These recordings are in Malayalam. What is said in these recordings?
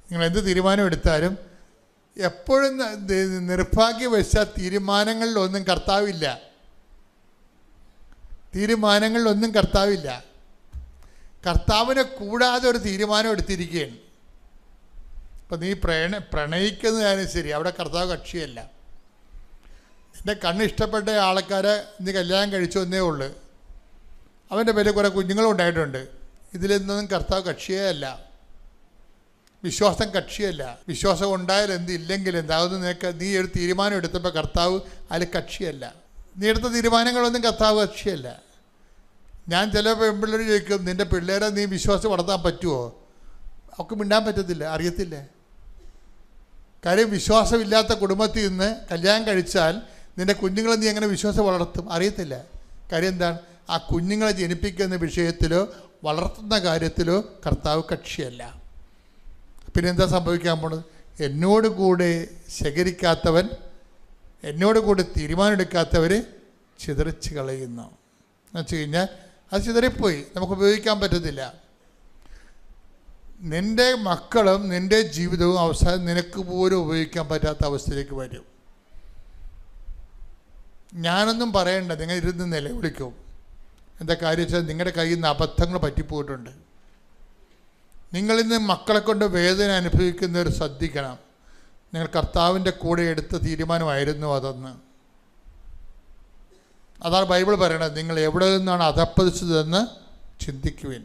നിങ്ങൾ എന്ത് തീരുമാനം എടുത്താലും എപ്പോഴും നിർഭാഗ്യവശാൽ തീരുമാനങ്ങളിലൊന്നും കർത്താവില്ല. തീരുമാനങ്ങളിലൊന്നും കർത്താവില്ല. കർത്താവിനെ കൂടാതെ ഒരു തീരുമാനം എടുത്തിരിക്കുകയാണ്. ഇപ്പം നീ പ്രണയിക്കുന്നതായാലും ശരി, അവിടെ കർത്താവ് കക്ഷിയല്ല. നിൻ്റെ കണ്ണ് ഇഷ്ടപ്പെട്ട ആൾക്കാരെ നീ കല്യാണം കഴിച്ചു എന്നേ ഉള്ളൂ. അവൻ്റെ പേരിൽ കുറേ കുഞ്ഞുങ്ങളും ഉണ്ടായിട്ടുണ്ട്. ഇതിലൊന്നും കർത്താവ് കക്ഷിയേ അല്ല. വിശ്വാസം കക്ഷിയല്ല. വിശ്വാസം ഉണ്ടായാലും എന്ത് ഇല്ലെങ്കിലും എന്താകുന്നു നിനക്ക്. നീ ഒരു തീരുമാനം എടുത്തപ്പോൾ കർത്താവ് അതിൽ കക്ഷിയല്ല. നീ എടുത്ത തീരുമാനങ്ങളൊന്നും കർത്താവ് കക്ഷിയല്ല. ഞാൻ ചില പെൺപിള്ളേർ ചോദിക്കും, നിൻ്റെ പിള്ളേരെ നീ വിശ്വാസം വളർത്താൻ പറ്റുമോ? അവർക്ക് മിണ്ടാൻ പറ്റത്തില്ല, അറിയത്തില്ല. കാര്യം വിശ്വാസമില്ലാത്ത കുടുംബത്തിൽ നിന്ന് കല്യാണം കഴിച്ചാൽ നിൻ്റെ കുഞ്ഞുങ്ങളെ നീ എങ്ങനെ വിശ്വാസം വളർത്തും? അറിയത്തില്ല. കാര്യം എന്താണ്? ആ കുഞ്ഞുങ്ങളെ ജനിപ്പിക്കുന്ന വിഷയത്തിലോ വളർത്തുന്ന കാര്യത്തിലോ കർത്താവ് കക്ഷിയല്ല. പിന്നെ എന്താ സംഭവിക്കാൻ പോണത്? എന്നോട് കൂടെ ശേഖരിക്കാത്തവൻ, എന്നോട് കൂടെ തീരുമാനമെടുക്കാത്തവർ ചിതറിച്ച് കളയുന്നു എന്ന് വെച്ച് കഴിഞ്ഞാൽ അത് ചിതറിപ്പോയി, നമുക്ക് ഉപയോഗിക്കാൻ പറ്റത്തില്ല. നിൻ്റെ മക്കളും നിൻ്റെ ജീവിതവും അവസാനം നിനക്ക് പോലും ഉപയോഗിക്കാൻ പറ്റാത്ത അവസ്ഥയിലേക്ക് വരും. ഞാനൊന്നും പറയണ്ട, നിങ്ങൾ ഇരുന്ന് നിലവിളിക്കും. എന്താ കാര്യം വെച്ചാൽ നിങ്ങളുടെ കയ്യിൽ നിന്ന് അബദ്ധങ്ങൾ പറ്റിപ്പോയിട്ടുണ്ട്. നിങ്ങളിന്ന് മക്കളെ കൊണ്ട് വേദന അനുഭവിക്കുന്നവർ ശ്രദ്ധിക്കണം. നിങ്ങൾ കർത്താവിൻ്റെ കൂടെ എടുത്ത തീരുമാനമായിരുന്നു അതെന്ന്. അതാണ് ബൈബിൾ പറയണത്. നിങ്ങൾ എവിടെ നിന്നാണ് അധപ്പതിച്ചതെന്ന് ചിന്തിക്കുവിൻ.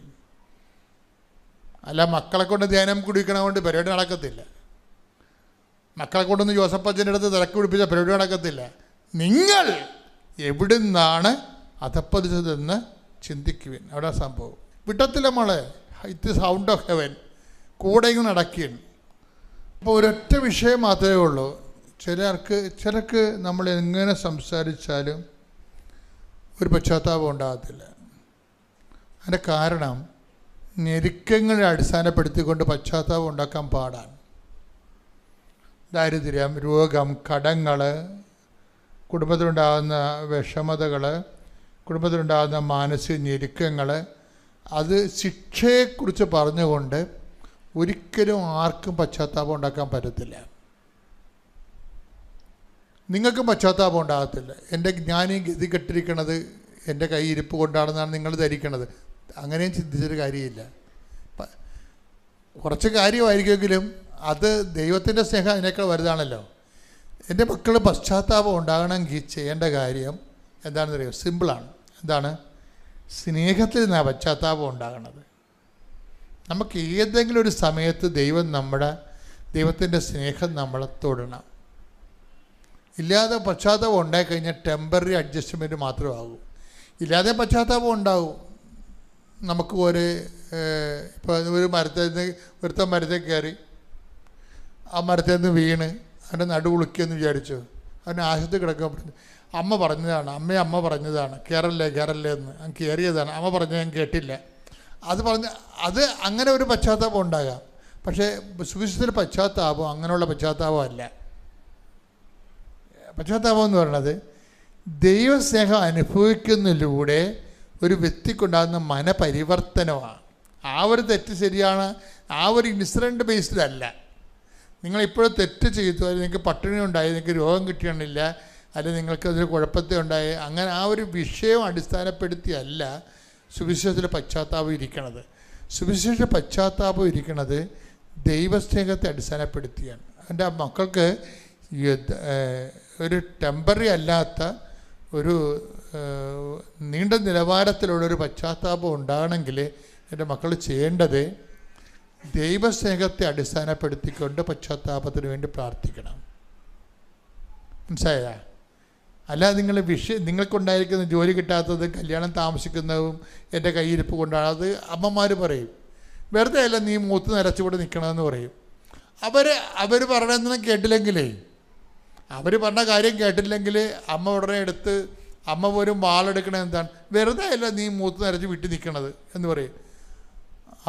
അല്ല മക്കളെ കൊണ്ട് ധ്യാനം കുടിക്കണതുകൊണ്ട് പരിപാടി നടക്കത്തില്ല. മക്കളെ കൊണ്ടൊന്ന് ജോസഫ് അച്ഛൻ്റെ അടുത്ത് തിരക്ക് പിടിപ്പിച്ച പരിപാടി നടക്കത്തില്ല. നിങ്ങൾ എവിടെ നിന്നാണ് അധപ്പതിച്ചതെന്ന് ചിന്തിക്കുവിൻ. അവിടെ സംഭവം വിട്ടത്തില്ല മോളെ. It sound of heaven. കൂടെ ഇങ്ങനെ നടക്കുകയാണ്. അപ്പോൾ ഒരൊറ്റ വിഷയം മാത്രമേ ഉള്ളൂ. ചിലർക്ക് നമ്മൾ എങ്ങനെ സംസാരിച്ചാലും ഒരു പശ്ചാത്താപം ഉണ്ടാകത്തില്ല. അതിൻ്റെ കാരണം ഞെരുക്കങ്ങളെ അടിസ്ഥാനപ്പെടുത്തിക്കൊണ്ട് പശ്ചാത്താപം ഉണ്ടാക്കാൻ പാടാണ്. ദാരിദ്ര്യം, രോഗം, കടങ്ങൾ, കുടുംബത്തിലുണ്ടാകുന്ന വിഷമതകൾ, കുടുംബത്തിലുണ്ടാകുന്ന മാനസിക ഞെരുക്കങ്ങൾ, അത് ശിക്ഷയെക്കുറിച്ച് പറഞ്ഞുകൊണ്ട് ഒരിക്കലും ആർക്കും പശ്ചാത്താപം ഉണ്ടാക്കാൻ പറ്റത്തില്ല. നിങ്ങൾക്കും പശ്ചാത്താപം ഉണ്ടാകത്തില്ല. ഞാൻ ഈ ഗതി കെട്ടിരിക്കണത് എൻ്റെ കൈ ഇരിപ്പ് കൊണ്ടാണെന്നാണ് നിങ്ങൾ ധരിക്കണത്. അങ്ങനെയും ചിന്തിച്ചൊരു കാര്യമില്ല. കുറച്ച് കാര്യമായിരിക്കുമെങ്കിലും അത് ദൈവത്തിൻ്റെ സ്നേഹം അതിനേക്കാൾ വലുതാണല്ലോ. എൻ്റെ മക്കൾ പശ്ചാത്താപം ഉണ്ടാകണമെങ്കിൽ ചെയ്യേണ്ട കാര്യം എന്താണെന്ന് അറിയാം? സിമ്പിളാണ്. എന്താണ്? സ്നേഹത്തിൽ നിന്നാണ് പശ്ചാത്താപം ഉണ്ടാകണത്. നമുക്ക് ഏതെങ്കിലും ഒരു സമയത്ത് ദൈവത്തിൻ്റെ സ്നേഹം നമ്മളെ തൊടണം. ഇല്ലാതെ പശ്ചാത്താപം ഉണ്ടായിക്കഴിഞ്ഞാൽ ടെമ്പററി അഡ്ജസ്റ്റ്മെൻറ്റ് മാത്രമാകും. ഇല്ലാതെ പശ്ചാത്താപം ഉണ്ടാകും. നമുക്ക് ഇപ്പോൾ ഒരു ഒരുത്തൻ മരത്തിൽ കയറി ആ മരത്തിൽ നിന്ന് വീണ് അവൻ്റെ നടുവുളുക്കിയെന്ന് വിചാരിച്ചു. അവന് ആശുപത്രി കിടക്കാൻ പറഞ്ഞു. അമ്മ പറഞ്ഞതാണ് കയറല്ലേ എന്ന്. ഞാൻ കയറിയതാണ്, അമ്മ പറഞ്ഞത് ഞാൻ കേട്ടില്ല. അത് അങ്ങനെ ഒരു പശ്ചാത്താപം ഉണ്ടാകാം. പക്ഷേ സുവിശേഷത്തിൻ്റെ പശ്ചാത്താപം അങ്ങനെയുള്ള പശ്ചാത്താപമല്ല. പശ്ചാത്താപം എന്ന് പറയുന്നത് ദൈവസ്നേഹം അനുഭവിക്കുന്നതിലൂടെ ഒരു വ്യക്തിക്കുണ്ടാകുന്ന മനപരിവർത്തനമാണ്. ആ ഒരു തെറ്റ് ശരിയാണ്, ആ ഒരു ഇൻസിഡൻറ്റ് ബേസ്ഡല്ല. നിങ്ങളിപ്പോഴും തെറ്റ് ചെയ്തു, അല്ലെങ്കിൽ നിങ്ങൾക്ക് പട്ടിണി ഉണ്ടായി, നിങ്ങൾക്ക് രോഗം കിട്ടിയണില്ല, അല്ലെങ്കിൽ നിങ്ങൾക്കതൊരു കുഴപ്പത്തെ ഉണ്ടായി, അങ്ങനെ ആ ഒരു വിഷയം അടിസ്ഥാനപ്പെടുത്തിയല്ല സുവിശേഷത്തിലെ പശ്ചാത്താപം ഇരിക്കണത്. സുവിശേഷ പശ്ചാത്താപം ഇരിക്കുന്നത് ദൈവസ്നേഹത്തെ അടിസ്ഥാനപ്പെടുത്തിയാണ്. എൻ്റെ മക്കൾക്ക് ഒരു ടെമ്പററി അല്ലാത്ത ഒരു നീണ്ട നിലവാരത്തിലുള്ളൊരു പശ്ചാത്താപം ഉണ്ടാകണമെങ്കിൽ എൻ്റെ മക്കൾ ചെയ്യേണ്ടത് ദൈവസ്നേഹത്തെ അടിസ്ഥാനപ്പെടുത്തിക്കൊണ്ട് പശ്ചാത്താപത്തിന് വേണ്ടി പ്രാർത്ഥിക്കണം. മനസ്സിലായ? അല്ലാതെ നിങ്ങൾക്കുണ്ടായിരിക്കുന്ന ജോലി കിട്ടാത്തത്, കല്യാണം താമസിക്കുന്നതും എൻ്റെ കയ്യിരിപ്പ് കൊണ്ടാണ്. അത് അമ്മമാർ പറയും. വെറുതെ അല്ല നീ മൂത്ത് നിറച്ചുകൂടെ നിൽക്കണമെന്ന് പറയും. അവർ പറയണമെന്ന് കേട്ടില്ലെങ്കിലേ, അവർ പറഞ്ഞ കാര്യം കേട്ടില്ലെങ്കിൽ അമ്മ ഉടനെ എടുത്ത് അമ്മ പോലും വാളെടുക്കണത് എന്താണ്? വെറുതെ അല്ല നീ മൂത്ത് നിറച്ച് വീട്ടിൽ നിൽക്കണത് എന്ന് പറയും.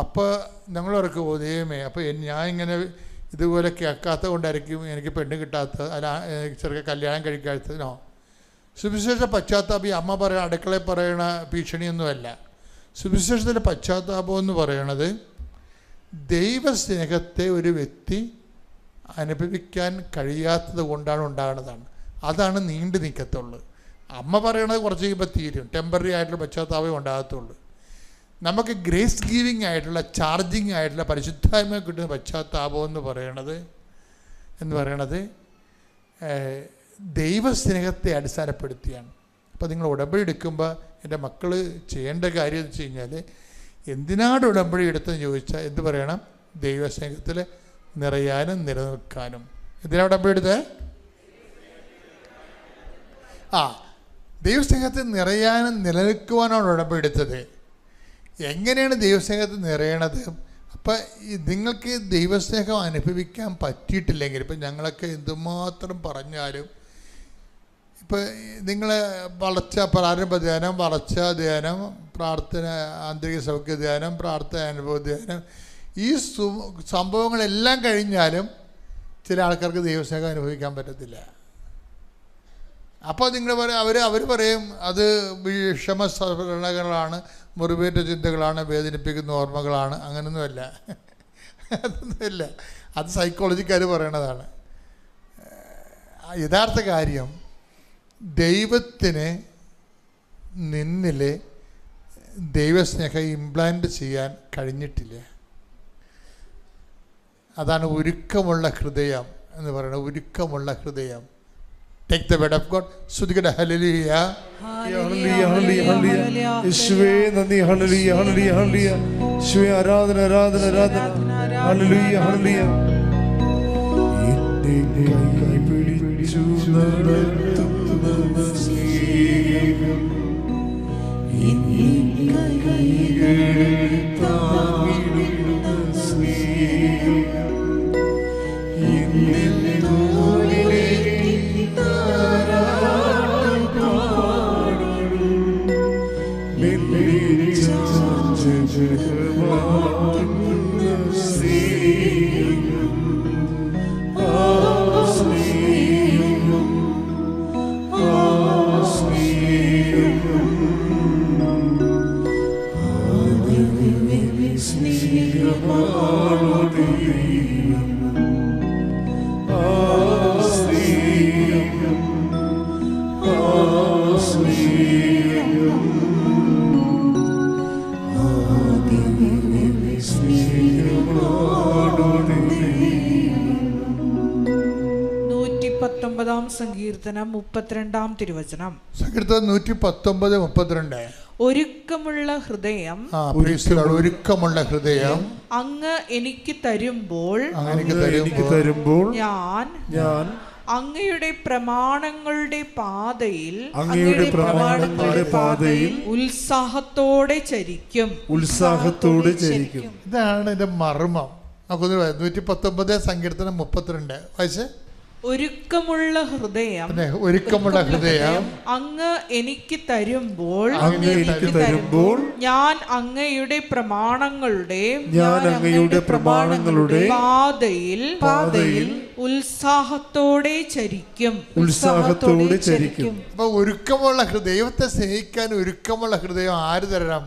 അപ്പോൾ ഞങ്ങളവർക്ക് ദൈവമേ, അപ്പോൾ ഞാൻ ഇങ്ങനെ ഇതുപോലെ കേൾക്കാത്തത് കൊണ്ടായിരിക്കും എനിക്ക് പെണ്ണ് കിട്ടാത്തത്, അല്ല ചെറുക്കെ കല്യാണം കഴിക്കാത്തതിനോ. സുവിശേഷ പശ്ചാത്താപം ഈ അമ്മ അടുക്കളയിൽ പറയണ ഭീഷണിയൊന്നുമല്ല. സുവിശേഷത്തിൻ്റെ പശ്ചാത്താപം എന്ന് പറയണത് ദൈവസ്നേഹത്തെ ഒരു വ്യക്തി അനുഭവിക്കാൻ കഴിയാത്തത് കൊണ്ടാണ് ഉണ്ടാകുന്നതാണ്. അതാണ് നീണ്ടു നിൽക്കത്തുള്ളൂ. അമ്മ പറയണത് കുറച്ച് കഴിയുമ്പോൾ തീരും. ടെമ്പററി ആയിട്ടുള്ള പശ്ചാത്താപം ഉണ്ടാകത്തുള്ളൂ. നമുക്ക് ഗ്രേസ് ഗീവിങ് ആയിട്ടുള്ള, ചാർജിങ് ആയിട്ടുള്ള, പരിശുദ്ധാത്മ കിട്ടുന്ന പശ്ചാത്താപം എന്ന് പറയണത് ദൈവസ്നേഹത്തെ അടിസ്ഥാനപ്പെടുത്തിയാണ്. അപ്പോൾ നിങ്ങൾ ഉടമ്പടി എടുക്കുമ്പോൾ എൻ്റെ മക്കൾ ചെയ്യേണ്ട കാര്യം എന്ന് വെച്ച് കഴിഞ്ഞാൽ, എന്തിനാണ് ഉടമ്പടി എടുത്തെന്ന് ചോദിച്ചാൽ എന്ത് പറയണം? ദൈവസ്നേഹത്തിൽ നിറയാനും നിലനിൽക്കാനും. എന്തിനാണ് ഉടമ്പടി എടുത്തത്? ദൈവസ്നേഹത്തിൽ നിറയാനും നിലനിൽക്കുവാനാണ് ഉടമ്പടി എടുത്തത്. എങ്ങനെയാണ് ദൈവസ്നേഹത്തിൽ നിറയണത്? അപ്പം നിങ്ങൾക്ക് ദൈവസ്നേഹം അനുഭവിക്കാൻ പറ്റിയിട്ടില്ലെങ്കിൽ, ഇപ്പം ഞങ്ങളൊക്കെ എന്തുമാത്രം പറഞ്ഞാലും, ഇപ്പം നിങ്ങൾ പ്രാരംഭ ധ്യാനം, വളർച്ച ധ്യാനം, പ്രാർത്ഥന, ആന്തരിക സൗഖ്യ ധ്യാനം, പ്രാർത്ഥന അനുഭവ ധ്യാനം, ഈ സംഭവങ്ങളെല്ലാം കഴിഞ്ഞാലും ചില ആൾക്കാർക്ക് ദൈവസ്നേഹം അനുഭവിക്കാൻ പറ്റത്തില്ല. അപ്പോൾ നിങ്ങൾ പറയും, അവർ പറയും അത് വിഷമസ്മരണകളാണ്, മുറിവേറ്റ ചിന്തകളാണ്, വേദനിപ്പിക്കുന്ന ഓർമ്മകളാണ്. അങ്ങനൊന്നുമല്ല, അതൊന്നുമില്ല. അത് സൈക്കോളജിക്കാർ പറയണതാണ്. യഥാർത്ഥ കാര്യം, ദൈവത്തിന് നിന്നിൽ ദൈവസ്നേഹം ഇംപ്ലാന്റ് ചെയ്യാൻ കഴിഞ്ഞിട്ടില്ല. അതാണ് ഒരുക്കമുള്ള ഹൃദയം എന്ന് പറയുന്നത്. ഒരുക്കമുള്ള ഹൃദയം. Take the word of God. Sudhikada hallelujah. Hallelujah, hallelujah, hallelujah. യേശുവേ നന്ദി. Hallelujah, hallelujah, hallelujah. യേശുവേ ആരാധന, ആരാധന, ആരാധന. Hallelujah, hallelujah. എന്നെ കൈ പിടിച്ചു നടത്തുന്ന സ്നേഹം, എന്നെ കൈകളിൽ താങ്ങിടുന്ന സ്നേഹം, എന്നെ സങ്കീർത്തനം 32-ാം തിരുവചനം. സങ്കീർത്തനം 119:32. ഒരുക്കമുള്ള ഹൃദയം, ഒരുക്കമുള്ള ഹൃദയം അങ്ങ് എനിക്ക് തരുമ്പോൾ ഞാൻ അങ്ങയുടെ പ്രമാണങ്ങളുടെ പാതയിൽ ഉത്സാഹത്തോടെ ചരിക്കും. ഇതാണ് എന്റെ മർമ്മം. 119 സങ്കീർത്തനം 32 വായിച്ച്. ഒരുക്കമുള്ള ഹൃദയം അങ്ങ് എനിക്ക് തരുമ്പോൾ ഞാൻ അങ്ങയുടെ പ്രമാണങ്ങളുടെ പാതയിൽ ഉത്സാഹത്തോടെ ചരിക്കും. അപ്പൊ ഒരുക്കമുള്ള ദൈവത്തെ സ്നേഹിക്കാൻ ഒരുക്കമുള്ള ഹൃദയം ആര് തരണം?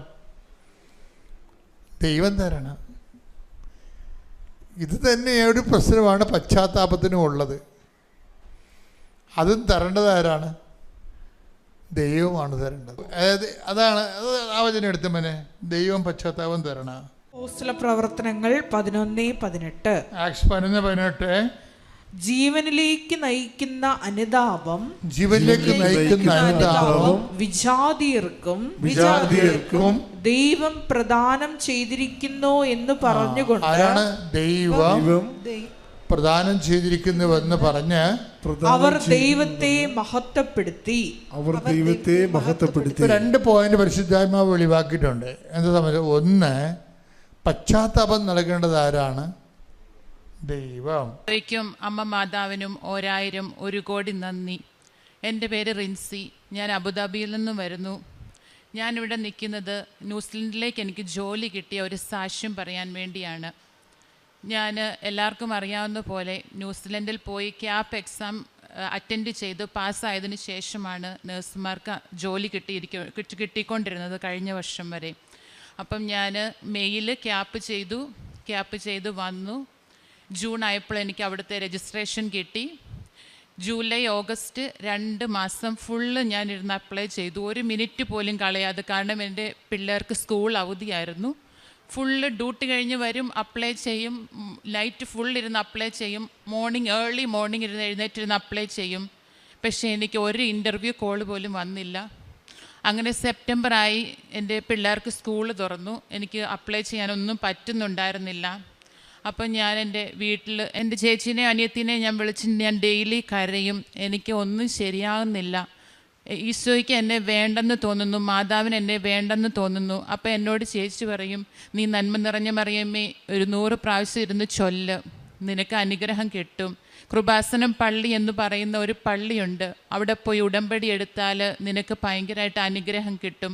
ദൈവം തരണം. ഇത് തന്നെ ഒരു പ്രശ്നമാണ് പശ്ചാത്താപത്തിനും ഉള്ളത്. അതും തരേണ്ടത് ആരാണ്? ദൈവമാണ് തരേണ്ടത്. അതാണ് ആ വചനം എടുത്ത മോനെ. ദൈവം പശ്ചാത്താപം തരണം. അപ്പോസ്തല പ്രവർത്തനങ്ങൾ 11:18. ആക്സ് 11:18. ജീവനിലേക്ക് നയിക്കുന്ന അനുതാപം വിജാതിയർക്കും ദൈവം പ്രദാനം ചെയ്തിരിക്കുന്നു എന്ന് പറഞ്ഞുകൊണ്ട്, ആരാണ് ദൈവം പ്രദാനം ചെയ്തിരിക്കുന്നുവെന്ന് പറഞ്ഞ് അവർ ദൈവത്തെ മഹത്വപ്പെടുത്തി. 2 പോയിന്റ് പരിശുദ്ധാത്മാവ് വെളിവാക്കിയിട്ടുണ്ട്. എന്താ സംബന്ധിച്ച്? 1, പശ്ചാത്താപം നൽകേണ്ടത് ആരാണ്? ദൈവം. അമ്മ മാതാവിനും 1000 കോടി നന്ദി. എൻ്റെ പേര് റിൻസി. ഞാൻ അബുദാബിയിൽ നിന്നും വരുന്നു. ഞാനിവിടെ നിൽക്കുന്നത് ന്യൂസിലൻഡിലേക്ക് എനിക്ക് ജോലി കിട്ടിയ ഒരു സാക്ഷ്യം പറയാൻ വേണ്ടിയാണ്. ഞാൻ എല്ലാവർക്കും അറിയാവുന്ന പോലെ ന്യൂസിലൻഡിൽ പോയി ക്യാപ്പ് എക്സാം അറ്റൻഡ് ചെയ്ത് പാസ്സായതിന് ശേഷമാണ് നഴ്സുമാർക്ക് ജോലി കിട്ടിക്കൊണ്ടിരുന്നത് കഴിഞ്ഞ വർഷം വരെ. അപ്പം ഞാൻ മെയ്യിൽ ക്യാപ്പ് ചെയ്തു, ക്യാപ്പ് ചെയ്ത് വന്നു. ജൂൺ ആയപ്പോൾ എനിക്ക് അവിടുത്തെ രജിസ്ട്രേഷൻ കിട്ടി. ജൂലൈ ഓഗസ്റ്റ് 2 മാസം ഫുള്ള് ഞാനിരുന്ന് അപ്ലൈ ചെയ്തു, ഒരു മിനിറ്റ് പോലും കളയാതെ. കാരണം എൻ്റെ പിള്ളേർക്ക് സ്കൂൾ അവധിയായിരുന്നു. ഫുള്ള് ഡ്യൂട്ടി കഴിഞ്ഞ് വരും, അപ്ലൈ ചെയ്യും, നൈറ്റ് ഫുൾ ഇരുന്ന് അപ്ലൈ ചെയ്യും, ഏർലി മോർണിംഗ് എഴുന്നേറ്റിരുന്ന് അപ്ലൈ ചെയ്യും. പക്ഷേ എനിക്ക് ഒരു ഇൻ്റർവ്യൂ കോൾ പോലും വന്നില്ല. അങ്ങനെ സെപ്റ്റംബറായി, എൻ്റെ പിള്ളേർക്ക് സ്കൂൾ തുറന്നു. എനിക്ക് അപ്ലൈ ചെയ്യാനൊന്നും പറ്റുന്നുണ്ടായിരുന്നില്ല. അപ്പം ഞാൻ എൻ്റെ വീട്ടിൽ എൻ്റെ ചേച്ചീനെ അനിയത്തിനെ ഞാൻ വിളിച്ച് ഞാൻ ഡെയിലി കരയും, എനിക്ക് ഒന്നും ശരിയാകുന്നില്ല, ഈശോയ്ക്ക് എന്നെ വേണ്ടെന്ന് തോന്നുന്നു, മാതാവിന് എന്നെ വേണ്ടെന്ന് തോന്നുന്നു. അപ്പം എന്നോട് ചേച്ചി പറയും, നീ നന്മ നിറഞ്ഞ മറിയമ്മേ 100 പ്രാവശ്യം ഇരുന്ന് ചൊല്ല്, നിനക്ക് അനുഗ്രഹം കിട്ടും. കൃപാസനം പള്ളി എന്ന് പറയുന്ന ഒരു പള്ളിയുണ്ട്, അവിടെ പോയി ഉടമ്പടി എടുത്താൽ നിനക്ക് ഭയങ്കരമായിട്ട് അനുഗ്രഹം കിട്ടും.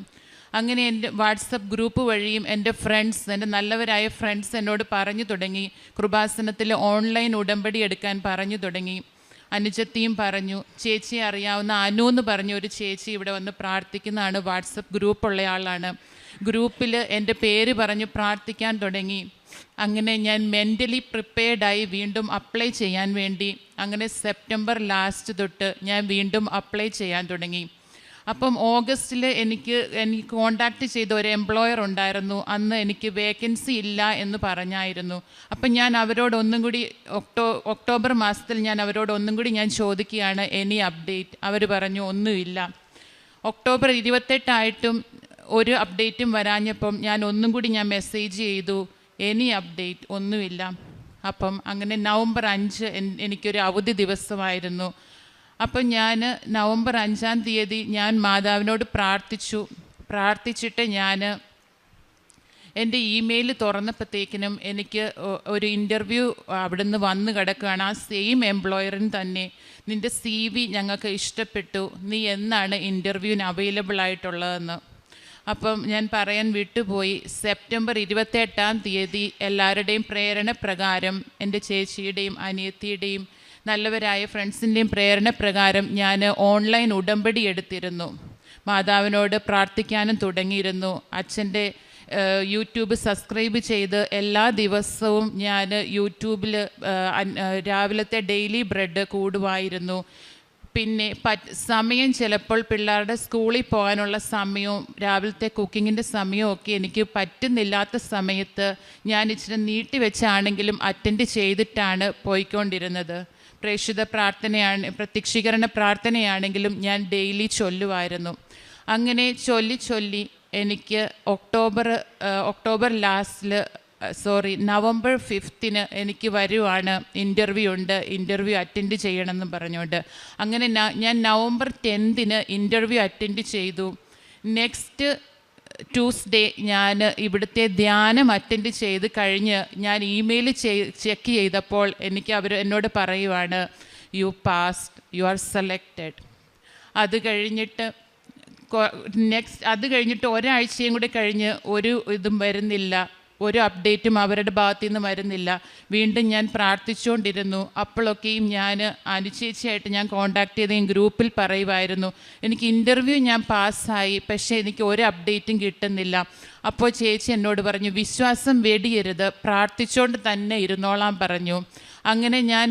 അങ്ങനെ എൻ്റെ വാട്സപ്പ് ഗ്രൂപ്പ് വഴിയും എൻ്റെ ഫ്രണ്ട്സ്, എൻ്റെ നല്ലവരായ ഫ്രണ്ട്സ് എന്നോട് പറഞ്ഞു തുടങ്ങി, കൃപാസനത്തിൽ ഓൺലൈൻ ഉടമ്പടി എടുക്കാൻ പറഞ്ഞു തുടങ്ങി. അനുജത്തിയും പറഞ്ഞു, ചേച്ചിയെ അറിയാവുന്ന അനു എന്ന് പറഞ്ഞ ഒരു ചേച്ചി ഇവിടെ വന്ന് പ്രാർത്ഥിക്കുന്നതാണ്, വാട്സപ്പ് ഗ്രൂപ്പുള്ള ആളാണ്. ഗ്രൂപ്പിൽ എൻ്റെ പേര് പറഞ്ഞ് പ്രാർത്ഥിക്കാൻ തുടങ്ങി. അങ്ങനെ ഞാൻ മെൻ്റലി പ്രിപ്പയർഡായി വീണ്ടും അപ്ലൈ ചെയ്യാൻ വേണ്ടി. അങ്ങനെ സെപ്റ്റംബർ ലാസ്റ്റ് തൊട്ട് ഞാൻ വീണ്ടും അപ്ലൈ ചെയ്യാൻ തുടങ്ങി. അപ്പം ഓഗസ്റ്റിൽ എനിക്ക് കോണ്ടാക്റ്റ് ചെയ്ത ഒരു എംപ്ലോയർ ഉണ്ടായിരുന്നു. അന്ന് എനിക്ക് വേക്കൻസി ഇല്ല എന്ന് പറഞ്ഞായിരുന്നു. അപ്പം ഞാൻ അവരോട് ഒന്നും കൂടി ഒക്ടോബർ മാസത്തിൽ ഞാൻ അവരോട് ഒന്നും കൂടി ഞാൻ ചോദിക്കുകയാണ്, എനി അപ്ഡേറ്റ്? അവർ പറഞ്ഞു ഒന്നുമില്ല. ഒക്ടോബർ 28 ഒരു അപ്ഡേറ്റും വരാഞ്ഞപ്പം ഞാൻ ഒന്നും കൂടി മെസ്സേജ് ചെയ്തു, എനി അപ്ഡേറ്റ്? ഒന്നുമില്ല. അപ്പം അങ്ങനെ നവംബർ 5 എനിക്കൊരു അവധി ദിവസമായിരുന്നു. അപ്പം ഞാൻ നവംബർ 5 ഞാൻ മാതാവിനോട് പ്രാർത്ഥിച്ചിട്ട് ഞാൻ എൻ്റെ ഇമെയിൽ തുറന്നപ്പോഴത്തേക്കിനും എനിക്ക് ഒരു ഇൻ്റർവ്യൂ അവിടുന്ന് വന്ന് കിടക്കുകയാണ്. ആ സെയിം എംപ്ലോയറിന് തന്നെ, നിൻ്റെ CV ഞങ്ങൾക്ക് ഇഷ്ടപ്പെട്ടു, നീ എന്നാണ് ഇൻ്റർവ്യൂവിന് അവൈലബിൾ ആയിട്ടുള്ളതെന്ന്. അപ്പം ഞാൻ പറയാൻ വിട്ടുപോയി, സെപ്റ്റംബർ 28 എല്ലാവരുടെയും പ്രേരണ പ്രകാരം, എൻ്റെ ചേച്ചിയുടെയും അനിയത്തിയുടെയും നല്ലവരായ ഫ്രണ്ട്സിൻ്റെയും പ്രേരണ പ്രകാരം ഞാൻ ഓൺലൈൻ ഉടമ്പടി എടുത്തിരുന്നു. മാതാവിനോട് പ്രാർത്ഥിക്കാനും തുടങ്ങിയിരുന്നു. അച്ഛൻ്റെ യൂട്യൂബ് സബ്സ്ക്രൈബ് ചെയ്ത് എല്ലാ ദിവസവും ഞാൻ യൂട്യൂബിൽ രാവിലത്തെ ഡെയിലി ബ്രെഡ് കൂടുമായിരുന്നു. പിന്നെ സമയം ചിലപ്പോൾ പിള്ളേരുടെ സ്കൂളിൽ പോകാനുള്ള സമയവും രാവിലത്തെ കുക്കിങ്ങിൻ്റെ സമയവും ഒക്കെ എനിക്ക് പറ്റുന്നില്ലാത്ത സമയത്ത് ഞാൻ ഇച്ചിരി നീട്ടി വെച്ചാണെങ്കിലും അറ്റൻഡ് ചെയ്തിട്ടാണ് പോയിക്കൊണ്ടിരുന്നത്. പ്രേക്ഷിത പ്രത്യക്ഷീകരണ പ്രാർത്ഥനയാണെങ്കിലും ഞാൻ ഡെയിലി ചൊല്ലുമായിരുന്നു. അങ്ങനെ ചൊല്ലി എനിക്ക് ഒക്ടോബർ ലാസ്റ്റിൽ നവംബർ 5 എനിക്ക് വരുവാണ്, ഇൻ്റർവ്യൂ അറ്റൻഡ് ചെയ്യണമെന്ന് പറഞ്ഞുകൊണ്ട്. അങ്ങനെ ഞാൻ നവംബർ 10 ഇൻ്റർവ്യൂ അറ്റൻഡ് ചെയ്തു. നെക്സ്റ്റ് ട്യൂസ്ഡേ ഞാൻ ഇവിടുത്തെ ധ്യാനം അറ്റൻഡ് ചെയ്ത് കഴിഞ്ഞ് ഞാൻ ഇമെയിൽ ചെക്ക് ചെയ്തപ്പോൾ അവർ എന്നോട് പറയുവാണ്, you passed, you are selected. അത് കഴിഞ്ഞിട്ട് ഒരാഴ്ചയും കൂടെ കഴിഞ്ഞ് ഒരു ഇതും വരുന്നില്ല, ഒരു അപ്ഡേറ്റും അവരുടെ ഭാഗത്തു നിന്ന് വരുന്നില്ല. വീണ്ടും ഞാൻ പ്രാർത്ഥിച്ചുകൊണ്ടിരുന്നു. അപ്പോഴൊക്കെയും ഞാൻ അനുചേച്ചിയായിട്ട് ഞാൻ കോണ്ടാക്ട് ചെയ്തെങ്കിൽ ഗ്രൂപ്പിൽ പറയുമായിരുന്നു, എനിക്ക് ഇൻ്റർവ്യൂ ഞാൻ പാസ്സായി, പക്ഷേ എനിക്ക് ഒരു അപ്ഡേറ്റും കിട്ടുന്നില്ല. അപ്പോൾ ചേച്ചി എന്നോട് പറഞ്ഞു, വിശ്വാസം വെടിയരുത്, പ്രാർത്ഥിച്ചുകൊണ്ട് തന്നെ ഇരുന്നോളാൻ പറഞ്ഞു. അങ്ങനെ ഞാൻ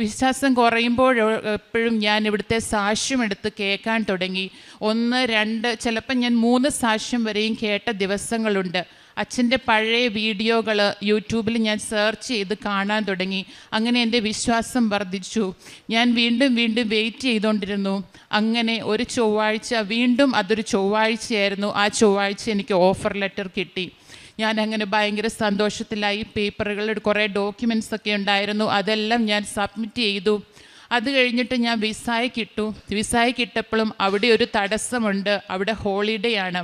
വിശ്വാസം കുറയുമ്പോൾ എപ്പോഴും ഞാൻ ഇവിടുത്തെ സാക്ഷ്യം എടുത്ത് കേൾക്കാൻ തുടങ്ങി. 1, 2, ചിലപ്പോൾ ഞാൻ 3 സാക്ഷ്യം വരെയും കേട്ട ദിവസങ്ങളുണ്ട്. അച്ഛൻ്റെ പഴയ വീഡിയോകൾ യൂട്യൂബിൽ ഞാൻ സെർച്ച് ചെയ്ത് കാണാൻ തുടങ്ങി. അങ്ങനെ എൻ്റെ വിശ്വാസം വർദ്ധിച്ചു. ഞാൻ വീണ്ടും വെയിറ്റ് ചെയ്തുകൊണ്ടിരുന്നു. അങ്ങനെ ഒരു ചൊവ്വാഴ്ച, വീണ്ടും അതൊരു ചൊവ്വാഴ്ചയായിരുന്നു. ആ ചൊവ്വാഴ്ച എനിക്ക് ഓഫർ ലെറ്റർ കിട്ടി. ഞാൻ അങ്ങനെ ഭയങ്കര സന്തോഷത്തിലായി. പേപ്പറുകളുടെ കുറേ ഡോക്യുമെൻറ്റ്സ് ഒക്കെ ഉണ്ടായിരുന്നു, അതെല്ലാം ഞാൻ സബ്മിറ്റ് ചെയ്തു. അത് കഴിഞ്ഞിട്ട് ഞാൻ വിസയ്ക്ക് കിട്ടപ്പോഴും അവിടെ ഒരു തടസ്സമുണ്ട്. അവിടെ ഹോളിഡേ ആണ്.